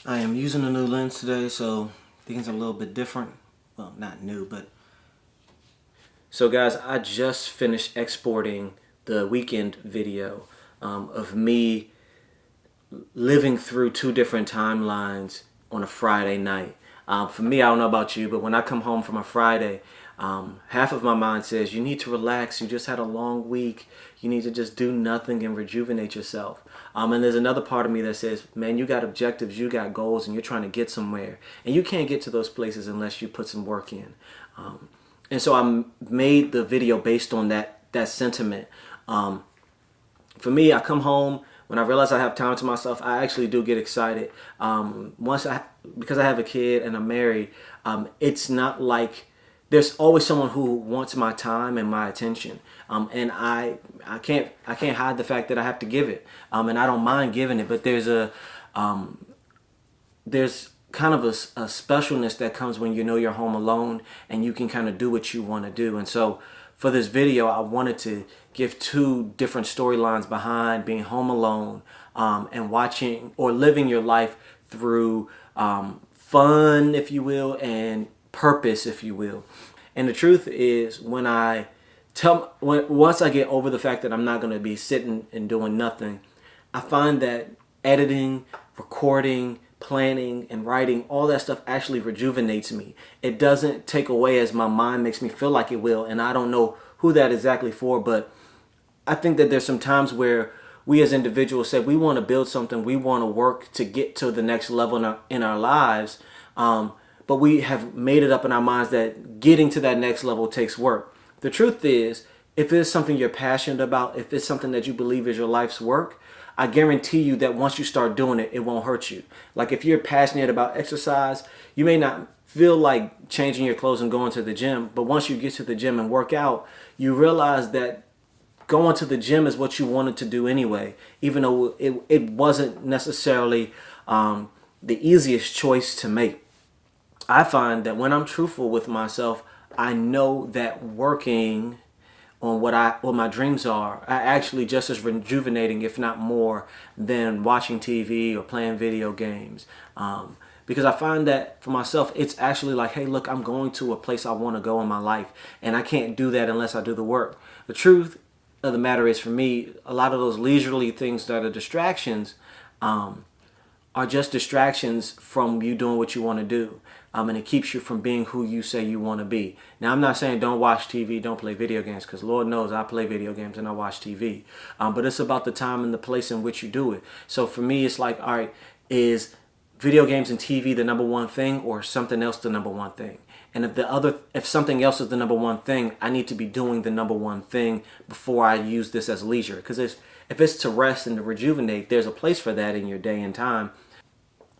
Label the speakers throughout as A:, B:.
A: I am using a new lens today, so things are a little bit different. Well, not new, but... So guys, I just finished exporting the weekend video of me living through two different timelines on a Friday night. For me, I don't know about you, but when I come home from a Friday, half of my mind says, you need to relax, you just had a long week, you need to just do nothing and rejuvenate yourself. And there's another part of me that says, man, you got objectives, you got goals, and you're trying to get somewhere. And you can't get to those places unless you put some work in. And so I made the video based on that sentiment. For me, I come home, when I realize I have time to myself, I actually do get excited. Because I have a kid and I'm married, it's not like there's always someone who wants my time and my attention, and I can't hide the fact that I have to give it, and I don't mind giving it. But there's kind of a specialness that comes when you know you're home alone and you can kind of do what you want to do. And so for this video, I wanted to give two different storylines behind being home alone and watching or living your life through fun, if you will, and purpose, if you will. And the truth is, once I get over the fact that I'm not going to be sitting and doing nothing, I find that editing, recording, planning, and writing, all that stuff actually rejuvenates me. It doesn't take away as my mind makes me feel like it will, and I don't know who that exactly for, but I think that there's some times where we as individuals say we want to build something, we want to work to get to the next level in our lives, but we have made it up in our minds that getting to that next level takes work. The truth is, if it's something you're passionate about, if it's something that you believe is your life's work, I guarantee you that once you start doing it, it won't hurt you. Like if you're passionate about exercise, you may not feel like changing your clothes and going to the gym, but once you get to the gym and work out, you realize that going to the gym is what you wanted to do anyway, even though it wasn't necessarily the easiest choice to make. I find that when I'm truthful with myself, I know that working on what my dreams are actually just as rejuvenating, if not more, than watching TV or playing video games. Because I find that for myself, it's actually like, hey, look, I'm going to a place I want to go in my life, and I can't do that unless I do the work. The truth of the matter is, for me, a lot of those leisurely things that are distractions are just distractions from you doing what you want to do. And it keeps you from being who you say you want to be. Now, I'm not saying don't watch TV, don't play video games, because Lord knows I play video games and I watch TV. But it's about the time and the place in which you do it. So for me, it's like, all right, is video games and TV the number one thing, or something else the number one thing? And if something else is the number one thing, I need to be doing the number one thing before I use this as leisure. Because if it's to rest and to rejuvenate, there's a place for that in your day and time.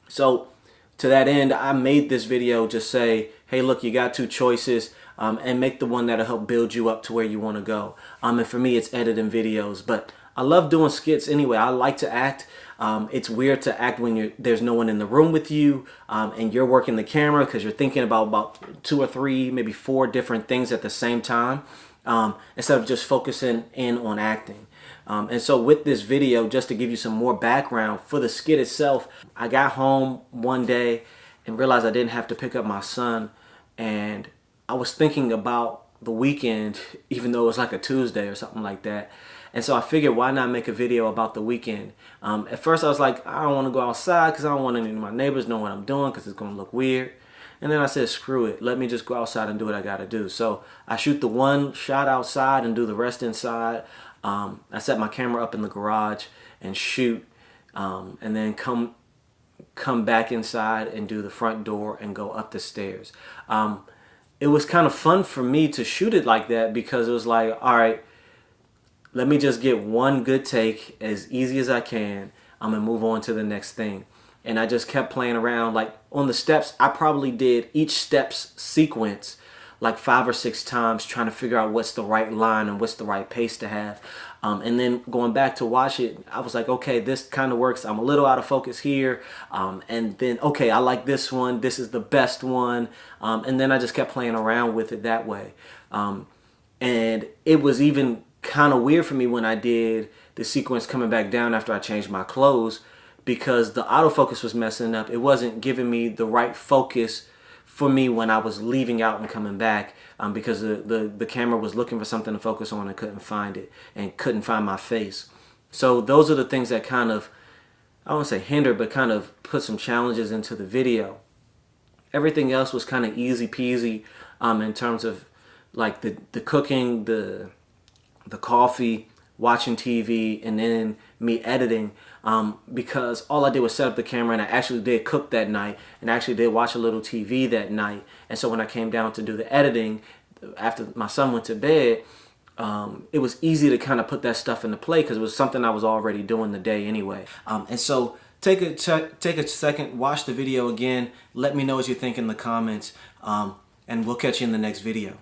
A: So to that end, I made this video just say, hey, look, you got two choices, and make the one that'll help build you up to where you want to go. And for me, it's editing videos. But I love doing skits anyway. I like to act. It's weird to act when there's no one in the room with you, and you're working the camera because you're thinking about 2 or 3, maybe 4 different things at the same time, instead of just focusing in on acting. And so with this video, just to give you some more background for the skit itself, I got home one day and realized I didn't have to pick up my son, and I was thinking about the weekend, even though it was like a Tuesday or something like that. And so I figured, why not make a video about the weekend? At first I was like, I don't want to go outside because I don't want any of my neighbors know what I'm doing because it's going to look weird. And then I said, screw it, let me just go outside and do what I got to do. So I shoot the one shot outside and do the rest inside. I set my camera up in the garage and shoot, and then come back inside and do the front door and go up the stairs. It was kind of fun for me to shoot it like that because it was like, all right, let me just get one good take as easy as I can, and move on to the next thing. And I just kept playing around. Like on the steps, I probably did each steps sequence like 5 or 6 times, trying to figure out what's the right line and what's the right pace to have. And then going back to watch it, I was like, okay, this kind of works. I'm a little out of focus here. And then, okay, I like this one. This is the best one. And then I just kept playing around with it that way. And it was even kind of weird for me when I did the sequence coming back down after I changed my clothes, because the autofocus was messing up. It wasn't giving me the right focus for me when I was leaving out and coming back, because the camera was looking for something to focus on and couldn't find it and couldn't find my face. So those are the things that kind of, I don't want to say hinder, but kind of put some challenges into the video. Everything else was kind of easy peasy, in terms of like the cooking, the coffee, watching TV, and then me editing, because all I did was set up the camera, and I actually did cook that night, and I actually did watch a little TV that night. And so when I came down to do the editing after my son went to bed, it was easy to kind of put that stuff into play because it was something I was already doing the day anyway. And so take a second, watch the video again. Let me know what you think in the comments, and we'll catch you in the next video.